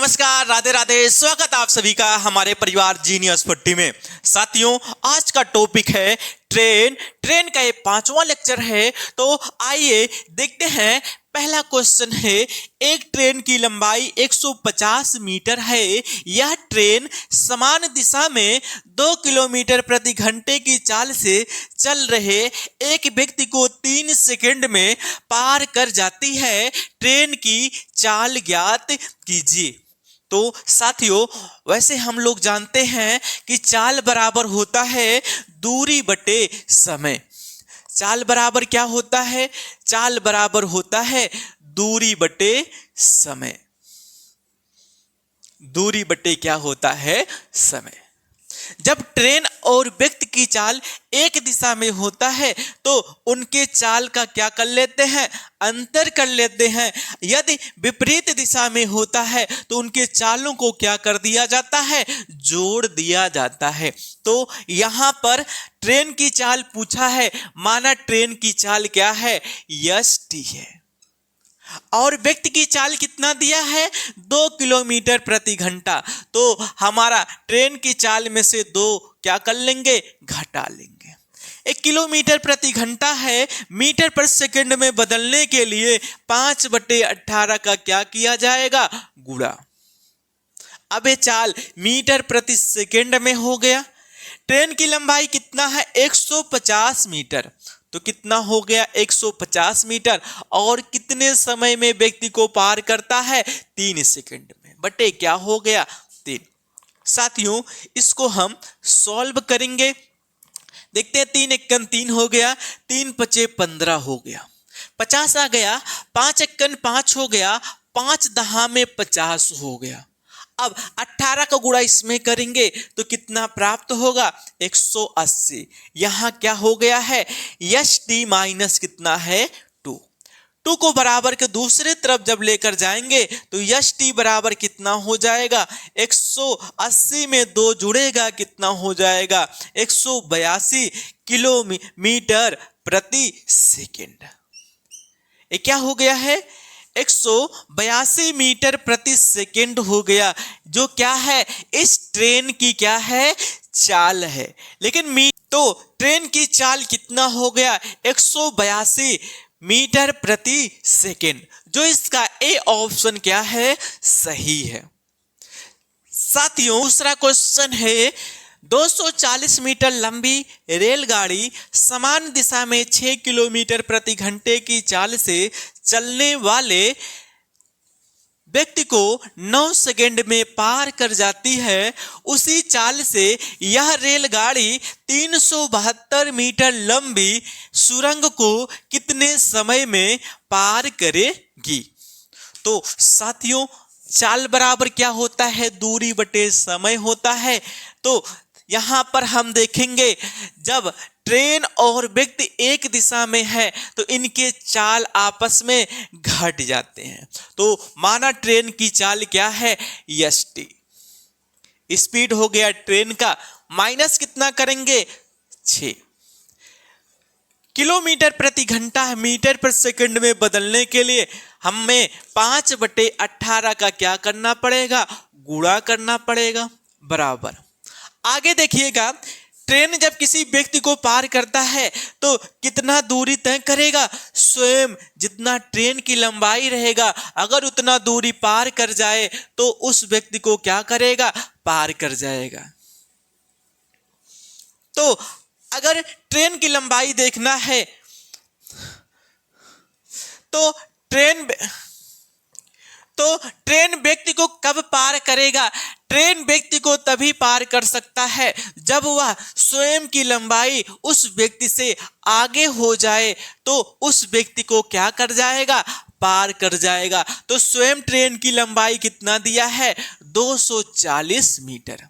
नमस्कार, राधे राधे। स्वागत आप सभी का हमारे परिवार जीनियस 40 में। साथियों, आज का टॉपिक है ट्रेन। ट्रेन का ये 5वां लेक्चर है। तो आइए देखते हैं। पहला क्वेश्चन है, एक ट्रेन की लंबाई 150 मीटर है। यह ट्रेन समान दिशा में 2 किलोमीटर प्रति घंटे की चाल से चल रहे एक व्यक्ति को 3 सेकंड में पार कर जाती है। ट्रेन की चाल ज्ञात कीजिए। तो साथियों, वैसे हम लोग जानते हैं कि चाल बराबर होता है दूरी बटे समय। चाल बराबर क्या होता है? चाल बराबर होता है दूरी बटे समय। दूरी बटे क्या होता है? समय। जब ट्रेन और व्यक्ति की चाल एक दिशा में होता है तो उनके चाल का क्या कर लेते हैं? अंतर कर लेते हैं। यदि विपरीत दिशा में होता है तो उनके चालों को क्या कर दिया जाता है? जोड़ दिया जाता है। तो यहाँ पर ट्रेन की चाल पूछा है, माना ट्रेन की चाल क्या है? टी है। और व्यक्ति की चाल कितना दिया है? 2 किलोमीटर प्रति घंटा। तो हमारा ट्रेन की चाल में से 2 क्या कर लेंगे? घटा लेंगे। 1 किलोमीटर प्रति घंटा है, मीटर पर सेकंड में बदलने के लिए 5/18 का क्या किया जाएगा? गुणा। अब ये चाल मीटर प्रति सेकंड में हो गया। ट्रेन की लंबाई कितना है? 150 मीटर। तो कितना हो गया? 150 मीटर। और कितने समय में व्यक्ति को पार करता है? 3 सेकंड में। बटे क्या हो गया? 3। साथियों, इसको हम सॉल्व करेंगे। देखते हैं। 3 एकन 3 हो गया, 3 पचे 15 हो गया, 50 आ गया, 5 एकन 5 हो गया, 5 दहा में 50 हो गया। अब 18 का गुणा इसमें करेंगे तो कितना प्राप्त होगा? 180। यहां क्या हो गया है? टी माइनस कितना है? 2। 2 को बराबर के दूसरे तरफ जब लेकर जाएंगे तो टी बराबर कितना हो जाएगा? 180 में 2 जुड़ेगा, कितना हो जाएगा? 182 किलोमीटर प्रति सेकेंड। ये क्या हो गया है? 182 मीटर प्रति सेकेंड हो गया, जो क्या है? इस ट्रेन की क्या है? चाल है। लेकिन तो ट्रेन की चाल कितना हो गया? 182 मीटर प्रति सेकेंड, जो इसका ए ऑप्शन क्या है? सही है। साथियों, दूसरा क्वेश्चन है, 240 मीटर लंबी रेलगाड़ी समान दिशा में 6 किलोमीटर प्रति घंटे की चाल से चलने वाले व्यक्ति को 9 सेकंड में पार कर जाती है। उसी चाल से यह रेलगाड़ी 372 मीटर लंबी सुरंग को कितने समय में पार करेगी? तो साथियों, चाल बराबर क्या होता है? दूरी बटे समय होता है। तो यहां पर हम देखेंगे, जब ट्रेन और व्यक्ति एक दिशा में है तो इनके चाल आपस में घट जाते हैं। तो माना ट्रेन की चाल क्या है? टी। स्पीड हो गया ट्रेन का, माइनस कितना करेंगे? 6। किलोमीटर प्रति घंटा मीटर पर सेकंड में बदलने के लिए हमें 5/18 का क्या करना पड़ेगा? गुणा करना पड़ेगा। बराबर। आगे देखिएगा, ट्रेन जब किसी व्यक्ति को पार करता है तो कितना दूरी तय करेगा? स्वयं जितना ट्रेन की लंबाई रहेगा, अगर उतना दूरी पार कर जाए तो उस व्यक्ति को क्या करेगा? पार कर जाएगा। तो अगर ट्रेन की लंबाई देखना है तो ट्रेन व्यक्ति को कब पार करेगा? ट्रेन व्यक्ति को तभी पार कर सकता है जब वह स्वयं की लंबाई उस व्यक्ति से आगे हो जाए, तो उस व्यक्ति को क्या कर जाएगा? पार कर जाएगा। तो स्वयं ट्रेन की लंबाई कितना दिया है? 240 मीटर।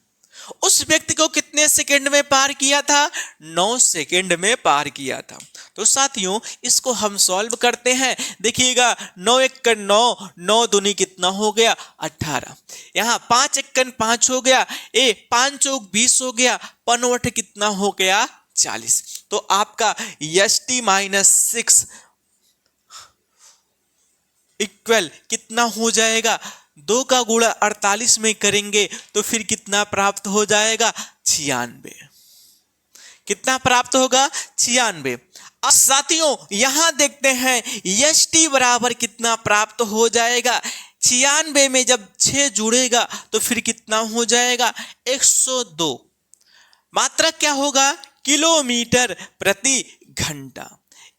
उस व्यक्ति को कितने सेकंड में पार किया था? 9 सेकंड में पार किया था। तो साथियों, इसको हम सॉल्व करते हैं। देखिएगा, 9 एकन 9, 9 दूनी कितना हो गया? 18। यहाँ 5 एकन 5 हो गया, 5 चौक 20 हो गया, 5 कितना हो गया? 40। तो आपका टी माइनस 6 इक्वल कितना हो जाएगा? 2 का गुणा 48 में करेंगे तो फिर कितना प्राप्त हो जाएगा? 96। कितना प्राप्त होगा? 96। अब साथियों यहां देखते हैं एस टी बराबर कितना प्राप्त हो जाएगा। 96 में जब 6 जुड़ेगा तो फिर कितना हो जाएगा? 102। मात्रक क्या होगा? किलोमीटर प्रति घंटा।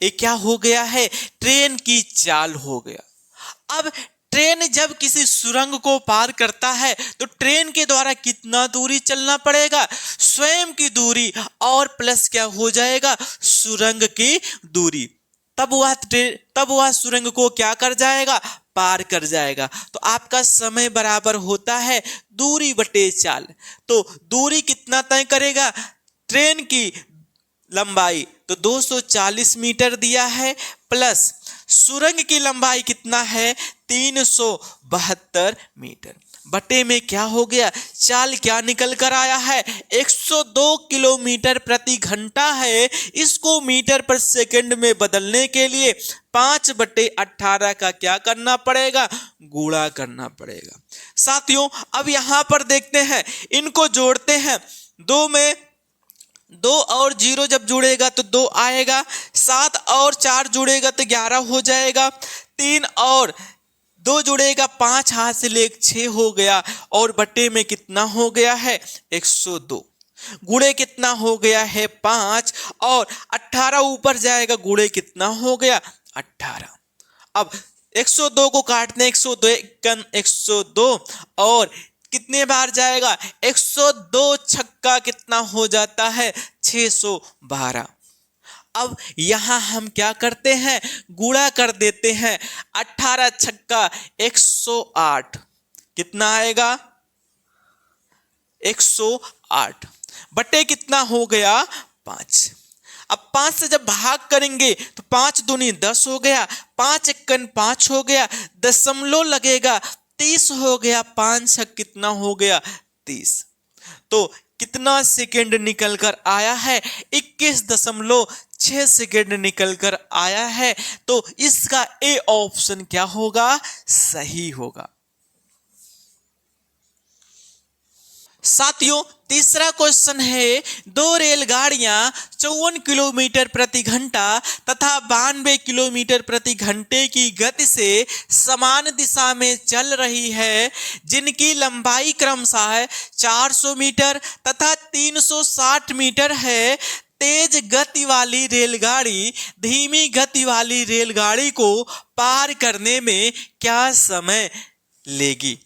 ये क्या हो गया है? ट्रेन की चाल हो गया। अब ट्रेन जब किसी सुरंग को पार करता है तो ट्रेन के द्वारा कितना दूरी चलना पड़ेगा? स्वयं की दूरी और प्लस क्या हो जाएगा? सुरंग की दूरी। तब वह सुरंग को क्या कर जाएगा? पार कर जाएगा। तो आपका समय बराबर होता है दूरी बटे चाल। तो दूरी कितना तय करेगा? ट्रेन की लंबाई तो 240 मीटर दिया है, प्लस सुरंग की लंबाई कितना है? 372 मीटर। बटे में क्या हो गया? चाल क्या निकल कर आया है? 102 किलोमीटर प्रति घंटा है। इसको मीटर पर सेकंड में बदलने के लिए 5/18 का क्या करना पड़ेगा? गुणा करना पड़ेगा। साथियों अब यहां पर देखते हैं, इनको जोड़ते हैं। 2 में 2 और 0 जब जुड़ेगा तो 2 आएगा। 7 और 4 जुड़ेगा तो 11 हो जाएगा। 3 और 2 जुड़ेगा, 5 हाथ से ले 6 हो गया। और बटे में कितना हो गया है? 102। गुणे कितना हो गया है? 5। और 18 ऊपर जाएगा, गुणे कितना हो गया? 18। अब 102 को काटने 102 और कितने बार जाएगा? 102 छक्का कितना हो जाता है? 612। अब यहां हम क्या करते हैं? गुणा कर देते हैं। 18 छक्का 108 कितना आएगा? 108 बटे कितना हो गया? 5। अब 5 से जब भाग करेंगे तो 5 दूनी 10 हो गया, 5 एकन 5 हो गया, दशमलव लगेगा 30 हो गया। 5 छक कितना हो गया? 30। तो कितना सेकेंड निकल कर आया है? 21.6 सेकेंड निकल कर आया है। तो इसका ए ऑप्शन क्या होगा? सही होगा। साथियों तीसरा क्वेश्चन है, 2 रेलगाड़ियां 54 किलोमीटर प्रति घंटा तथा 92 किलोमीटर प्रति घंटे की गति से समान दिशा में चल रही है, जिनकी लंबाई क्रमशः 400 मीटर तथा 360 मीटर है। तेज गति वाली रेलगाड़ी धीमी गति वाली रेलगाड़ी को पार करने में क्या समय लेगी?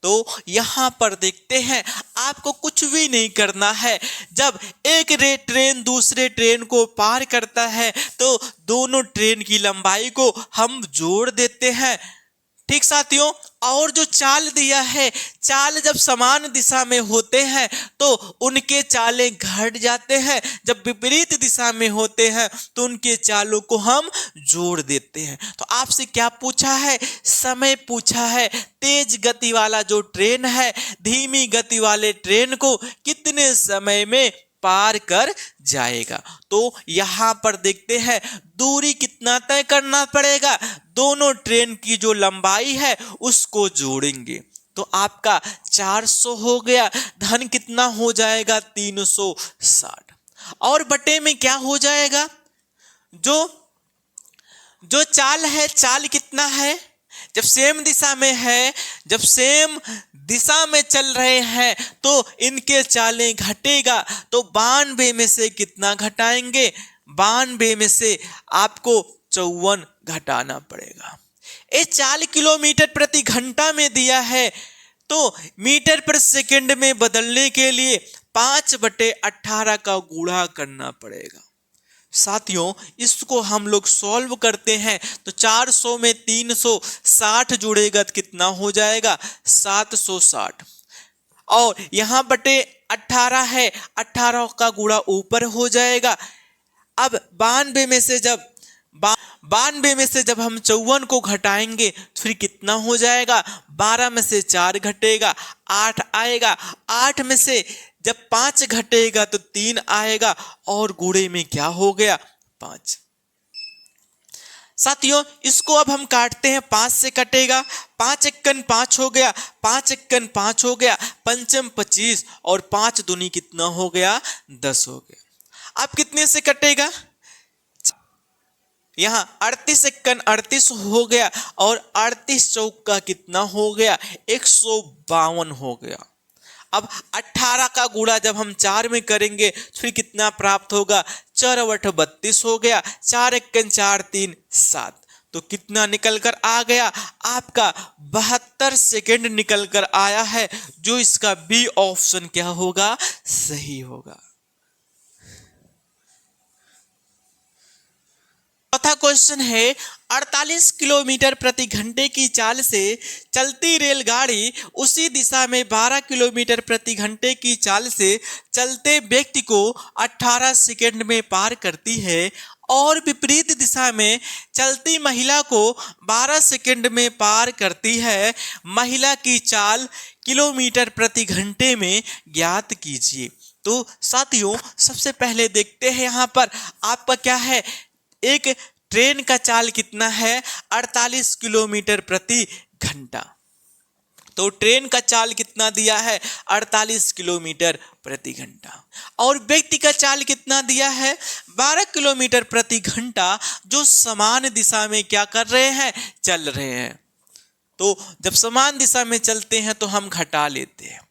तो यहां पर देखते हैं, आपको कुछ भी नहीं करना है। जब एक ट्रेन दूसरे ट्रेन को पार करता है तो दोनों ट्रेन की लंबाई को हम जोड़ देते हैं। ठीक साथियों, और जो चाल दिया है, चाल जब समान दिशा में होते हैं तो उनके चालें घट जाते हैं, जब विपरीत दिशा में होते हैं तो उनके चालों को हम जोड़ देते हैं। तो आपसे क्या पूछा है? समय पूछा है। तेज गति वाला जो ट्रेन है धीमी गति वाले ट्रेन को कितने समय में पार कर जाएगा? तो यहां पर देखते हैं दूरी कितना तय करना पड़ेगा? दोनों ट्रेन की जो लंबाई है उसको जोड़ेंगे तो आपका 400 हो गया, धन कितना हो जाएगा? 360। और बटे में क्या हो जाएगा? जो चाल है, चाल कितना है? जब सेम दिशा में है, जब सेम दिशा में चल रहे हैं तो इनके चालें घटेगा। तो 92 में से कितना घटाएंगे? 92 में से आपको 54 घटाना पड़ेगा। ये 4 किलोमीटर प्रति घंटा में दिया है तो मीटर पर सेकंड में बदलने के लिए 5/18 का गुणा करना पड़ेगा। साथियों इसको हम लोग सॉल्व करते हैं तो 400 में 360 जुड़ेगा तो कितना हो जाएगा? 760। और यहां बटे 18 है, 18 का गुणा ऊपर हो जाएगा। अब 92 में से जब 92 में से जब हम 54 को घटाएंगे तो फिर कितना हो जाएगा? 12 में से 4 घटेगा, 8 आएगा। 8 में से जब 5 घटेगा तो 3 आएगा और गुणे में क्या हो गया? 5। साथियों इसको अब हम काटते हैं, 5 से कटेगा, 5 एक्कन 5 हो गया, 5 एक्कन 5 हो गया, पंचम 25 और 5 दूनी कितना हो गया, 10 हो गया। अब कितने से कटेगा, यहाँ 38 एक्कन 38 हो गया और 38 चौका कितना हो गया, 152 हो गया। अब 18 का गुणा जब हम 4 में करेंगे तो फिर कितना प्राप्त होगा, 4 × 8 32 हो गया, 4 एक्कन 4 3 7। तो कितना निकल कर आ गया, आपका 72 सेकेंड निकल कर आया है, जो इसका बी ऑप्शन क्या होगा, सही होगा। चौथा क्वेश्चन है, 48 किलोमीटर प्रति घंटे की चाल से चलती रेलगाड़ी उसी दिशा में 12 किलोमीटर प्रति घंटे की चाल से चलते व्यक्ति को 18 सेकेंड में पार करती है और विपरीत दिशा में चलती महिला को 12 सेकेंड में पार करती है। महिला की चाल किलोमीटर प्रति घंटे में ज्ञात कीजिए। तो साथियों सबसे पहले देखते हैं, यहाँ पर आपका क्या है, एक ट्रेन का चाल कितना है, 48 किलोमीटर प्रति घंटा। तो ट्रेन का चाल कितना दिया है, 48 किलोमीटर प्रति घंटा। और व्यक्ति का चाल कितना दिया है, 12 किलोमीटर प्रति घंटा, जो समान दिशा में क्या कर रहे हैं, चल रहे हैं। तो जब समान दिशा में चलते हैं तो हम घटा लेते हैं।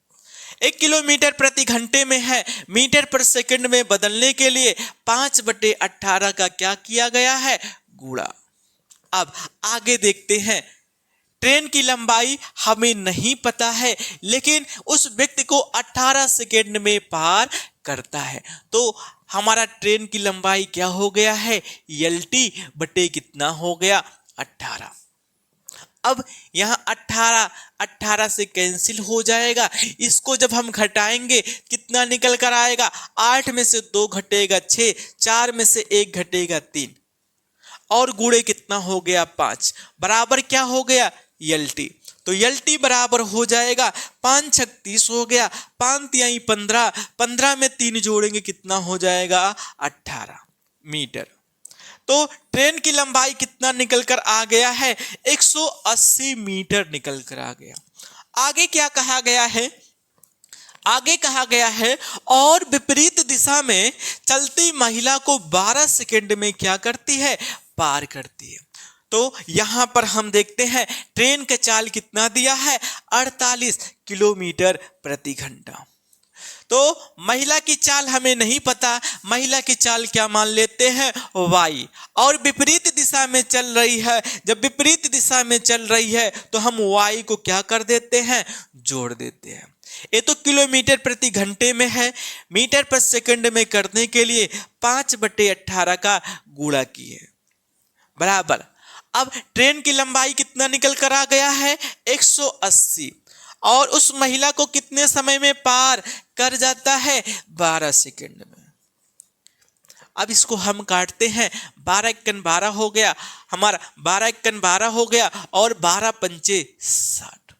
1 किलोमीटर प्रति घंटे में है, मीटर पर सेकंड में बदलने के लिए 5/18 का क्या किया गया है, गुणा। अब आगे देखते हैं, ट्रेन की लंबाई हमें नहीं पता है, लेकिन उस व्यक्ति को 18 सेकंड में पार करता है। तो हमारा ट्रेन की लंबाई क्या हो गया है, LT कितना हो गया, 18। अब यहाँ 18 से कैंसिल हो जाएगा। इसको जब हम घटाएंगे कितना निकल कर आएगा, 8 में से 2 घटेगा 6, 4 में से 1 घटेगा 3 और गुणे कितना हो गया 5, बराबर क्या हो गया, LT। तो LT बराबर हो जाएगा 5 × 6 = 30 हो गया, 5 × 3 = 15, 15 में 3 जोड़ेंगे कितना हो जाएगा, 18 मीटर। तो ट्रेन की लंबाई कितना निकल कर आ गया है, 180 मीटर निकल कर आ गया। आगे क्या कहा गया है, आगे कहा गया है, और विपरीत दिशा में चलती महिला को 12 सेकंड में क्या करती है, पार करती है। तो यहां पर हम देखते हैं ट्रेन का चाल कितना दिया है, 48 किलोमीटर प्रति घंटा। तो महिला की चाल हमें नहीं पता, महिला की चाल क्या मान लेते हैं, y, और विपरीत दिशा में चल रही है। जब विपरीत दिशा में चल रही है तो हम y को क्या कर देते हैं, जोड़ देते हैं। ये तो किलोमीटर प्रति घंटे में है, मीटर पर सेकंड में करने के लिए 5/18 का गुणा किए, बराबर। अब ट्रेन की लंबाई कितना निकल कर आ गया है, 180, और उस महिला को कितने समय में पार कर जाता है, 12 सेकंड में। अब इसको हम काटते हैं, 12 एक्कन 12 हो गया हमारा, 12 एक्कन 12 हो गया और 12 × 5 = 60।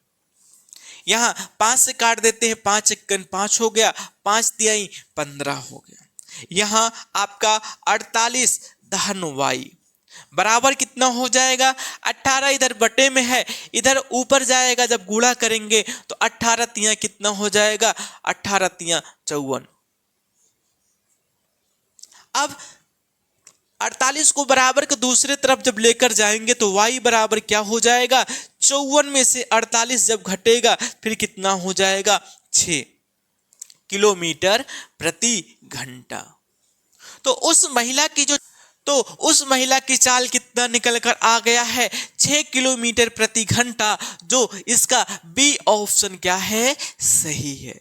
यहाँ 5 से काट देते हैं, 5 एक्कन 5 हो गया, 5 × 3 = 15 हो गया। यहाँ आपका 48 दहन y बराबर कितना हो जाएगा, 18 इधर बटे में है, इधर ऊपर जाएगा, जब गुणा करेंगे तो 18 × 3 कितना हो जाएगा, 18 × 3 = 54। अब 48 को बराबर के दूसरे तरफ जब लेकर जाएंगे तो y बराबर क्या हो जाएगा, 54 में से 48 जब घटेगा फिर कितना हो जाएगा, 6 किलोमीटर प्रति घंटा। तो उस महिला की चाल कितना निकल कर आ गया है, 6 किलोमीटर प्रति घंटा, जो इसका बी ऑप्शन क्या है, सही है।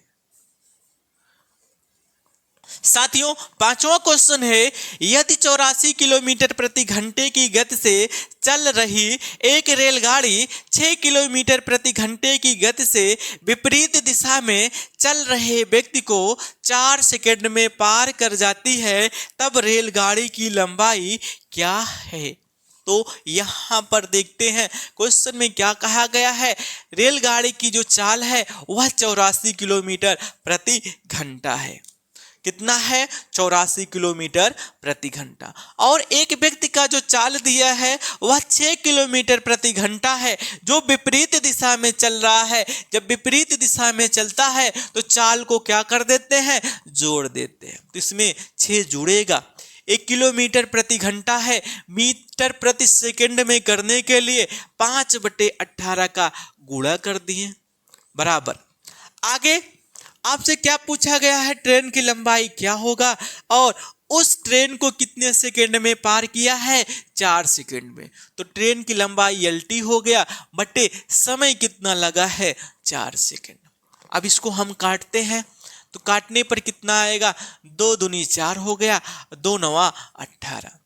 साथियों पांचवा क्वेश्चन है, यदि 84 किलोमीटर प्रति घंटे की गति से चल रही एक रेलगाड़ी 6 किलोमीटर प्रति घंटे की गति से विपरीत दिशा में चल रहे व्यक्ति को 4 सेकंड में पार कर जाती है, तब रेलगाड़ी की लंबाई क्या है। तो यहाँ पर देखते हैं क्वेश्चन में क्या कहा गया है, रेलगाड़ी की जो चाल है वह 84 किलोमीटर प्रति घंटा है। कितना है 84 किलोमीटर प्रति घंटा। और एक व्यक्ति का जो चाल दिया है वह 6 किलोमीटर प्रति घंटा है, जो विपरीत दिशा में चल रहा है। जब विपरीत दिशा में चलता है तो चाल को क्या कर देते हैं, जोड़ देते हैं। तो इसमें 6 जुड़ेगा। 1 किलोमीटर प्रति घंटा है, मीटर प्रति सेकंड में करने के लिए 5/18 का गुणा कर दिए बराबर। आगे आपसे क्या पूछा गया है, ट्रेन की लंबाई क्या होगा और उस ट्रेन को कितने सेकंड में पार किया है, 4 सेकंड में। तो ट्रेन की लंबाई LT हो गया बटे समय कितना लगा है, 4 सेकंड। अब इसको हम काटते हैं तो काटने पर कितना आएगा, 2 दूनी 4 हो गया, 2 नवा 18।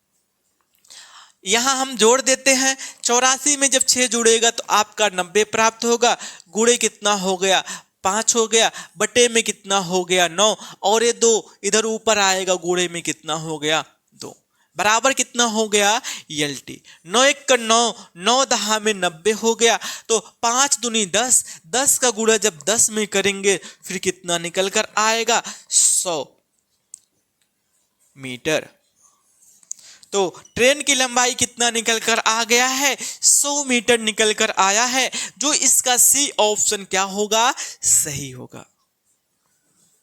यहां हम जोड़ देते हैं, 84 में जब 6 जुड़ेगा तो आपका 90 प्राप्त होगा। गुणे कितना हो गया, 5 हो गया, बटे में कितना हो गया, 9, और ये 2 इधर ऊपर आएगा, गुणे में कितना हो गया, 2, बराबर कितना हो गया, LT। 9 1 का 9, 9 दहा में 90 हो गया। तो 5 दूनी 10, 10 का गुणा जब 10 में करेंगे फिर कितना निकल कर आएगा, 100 मीटर। तो ट्रेन की लंबाई कितना निकल कर आ गया है, 100 मीटर निकल कर आया है, जो इसका सी ऑप्शन क्या होगा, सही होगा।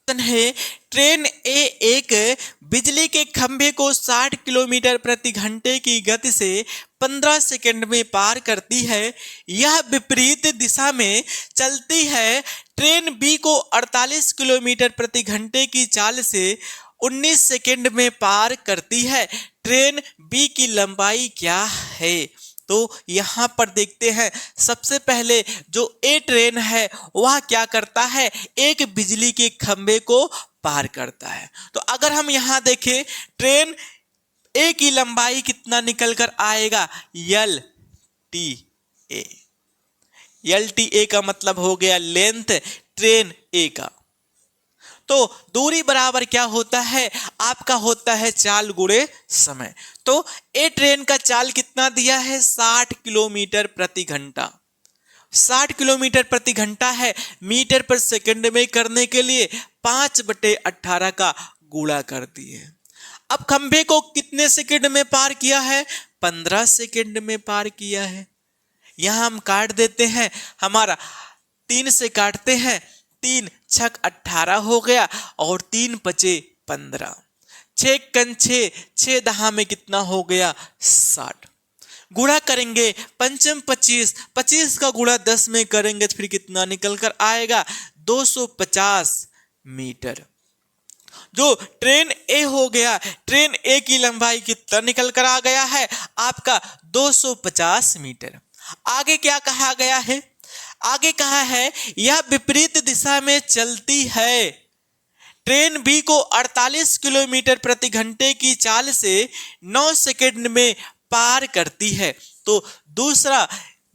है ट्रेन ए एक बिजली के खंभे को 60 किलोमीटर प्रति घंटे की गति से 15 सेकंड में पार करती है। यह विपरीत दिशा में चलती है। ट्रेन बी को 48 किलोमीटर प्रति घंटे की चाल से 19 सेकंड में पार करती है। ट्रेन बी की लंबाई क्या है? तो यहां पर देखते हैं, सबसे पहले जो ए ट्रेन है वह क्या करता है, एक बिजली के खंभे को पार करता है। तो अगर हम यहां देखें, ट्रेन ए की लंबाई कितना निकल कर आएगा, LTA। LTA का मतलब हो गया लेंथ ट्रेन ए का। तो दूरी बराबर क्या होता है, आपका होता है चाल गुणे समय। तो ए ट्रेन का चाल कितना दिया है, 60 किलोमीटर प्रति घंटा। 60 किलोमीटर प्रति घंटा है, मीटर पर सेकंड में करने के लिए 5/18 का गुणा कर दिए। अब खंभे को कितने सेकंड में पार किया है, 15 सेकंड में पार किया है। यहां हम काट देते हैं, हमारा 3 से काटते हैं, 3 छक 18 हो गया और 3 पचे 15, 6 कन 6, 6 दहा में कितना हो गया, 60। गुणा करेंगे, पंचम 25, 25 का गुणा 10 में करेंगे तो फिर कितना निकल कर आएगा, 250 मीटर। जो ट्रेन ए हो गया, ट्रेन ए की लंबाई कितना निकल कर आ गया है, आपका 250 मीटर। आगे क्या कहा गया है, आगे कहा है यह विपरीत दिशा में चलती है। ट्रेन बी को 48 किलोमीटर प्रति घंटे की चाल से 9 सेकंड में पार करती है। तो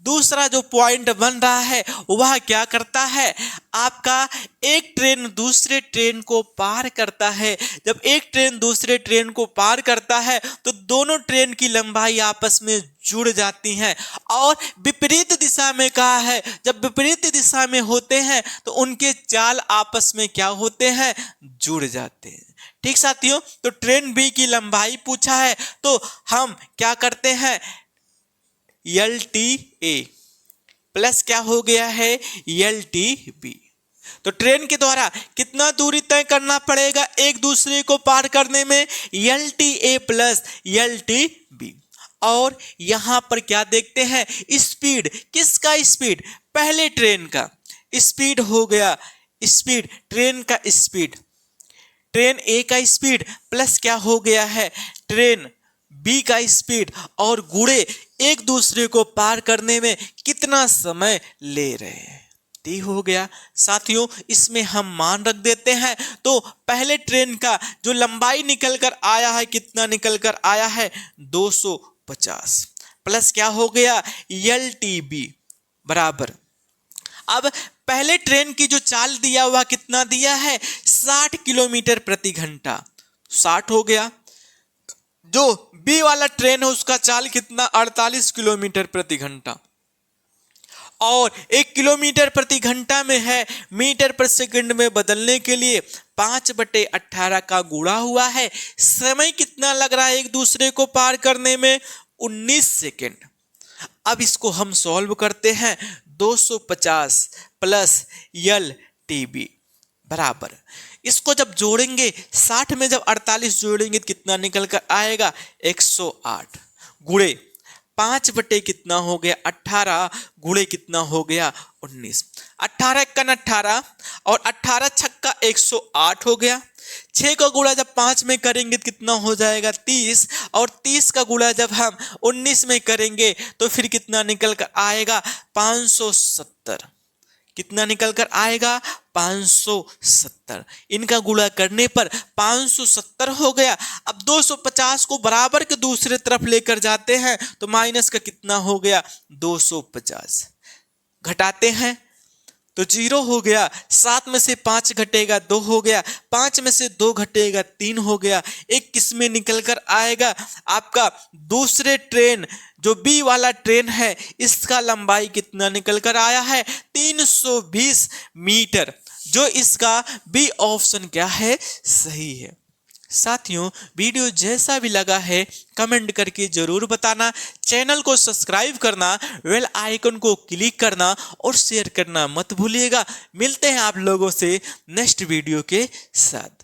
दूसरा जो पॉइंट बन रहा है वह क्या करता है, आपका एक ट्रेन दूसरे ट्रेन को पार करता है। जब एक ट्रेन दूसरे ट्रेन को पार करता है तो दोनों ट्रेन की लंबाई आपस में जुड़ जाती हैं। और विपरीत दिशा में कहा है, जब विपरीत दिशा में होते हैं तो उनके चाल आपस में क्या होते हैं, जुड़ जाते हैं। ठीक साथियों, तो ट्रेन बी की लंबाई पूछा है तो हम क्या करते हैं, LTA प्लस क्या हो गया है, LTB। तो ट्रेन के द्वारा कितना दूरी तय करना पड़ेगा एक दूसरे को पार करने में, LTA प्लस LTB। और यहां पर क्या देखते हैं, स्पीड, किसका स्पीड, पहले ट्रेन का स्पीड हो गया, स्पीड ट्रेन का स्पीड, ट्रेन ए का स्पीड प्लस क्या हो गया है, ट्रेन बी का स्पीड, और गुणे एक दूसरे को पार करने में कितना समय ले रहे हैं। टी हो गया। साथियों, इसमें हम मान रख देते हैं। तो पहले ट्रेन का जो लंबाई निकल कर आया है, कितना निकल कर आया है, 250 प्लस क्या हो गया, LTB बराबर। अब पहले ट्रेन की जो चाल दिया हुआ कितना दिया है, 60 किलोमीटर प्रति घंटा, 60 हो गया। जो बी वाला ट्रेन है उसका चाल कितना, 48 किलोमीटर प्रति घंटा। और 1 किलोमीटर प्रति घंटा में है, मीटर पर सेकंड में बदलने के लिए 5/18 का गुणा हुआ है। समय कितना लग रहा है एक दूसरे को पार करने में? 19 सेकंड। अब इसको हम सॉल्व करते हैं। 250 प्लस LTB बराबर, इसको जब जोड़ेंगे 60 में जब 48 जोड़ेंगे तो कितना निकल कर आएगा? 108 गुणे 5 बटे कितना हो गया? 18 गुणे कितना हो गया? 19। 18 एकन 18 और 18 छक्का 108 हो गया। 6 का गुणा जब 5 में करेंगे तो कितना हो जाएगा? 30 और 30 का गुणा जब हम 19 में करेंगे तो फिर कितना निकल कर आएगा? 570। कितना निकल कर आएगा? 570। इनका गुणा करने पर 570 हो गया। अब 250 को बराबर के दूसरे तरफ लेकर जाते हैं तो माइनस का कितना हो गया? 250। घटाते हैं तो 0 हो गया। 7 में से 5 घटेगा 2 हो गया। 5 में से 2 घटेगा 3 हो गया। एक किसमें निकल कर आएगा? आपका दूसरे ट्रेन जो बी वाला ट्रेन है इसका लंबाई कितना निकल कर आया है? 320 मीटर। जो इसका बी ऑप्शन क्या है? सही है। साथियों, वीडियो जैसा भी लगा है कमेंट करके जरूर बताना। चैनल को सब्सक्राइब करना, बेल आइकन को क्लिक करना और शेयर करना मत भूलिएगा। मिलते हैं आप लोगों से नेक्स्ट वीडियो के साथ।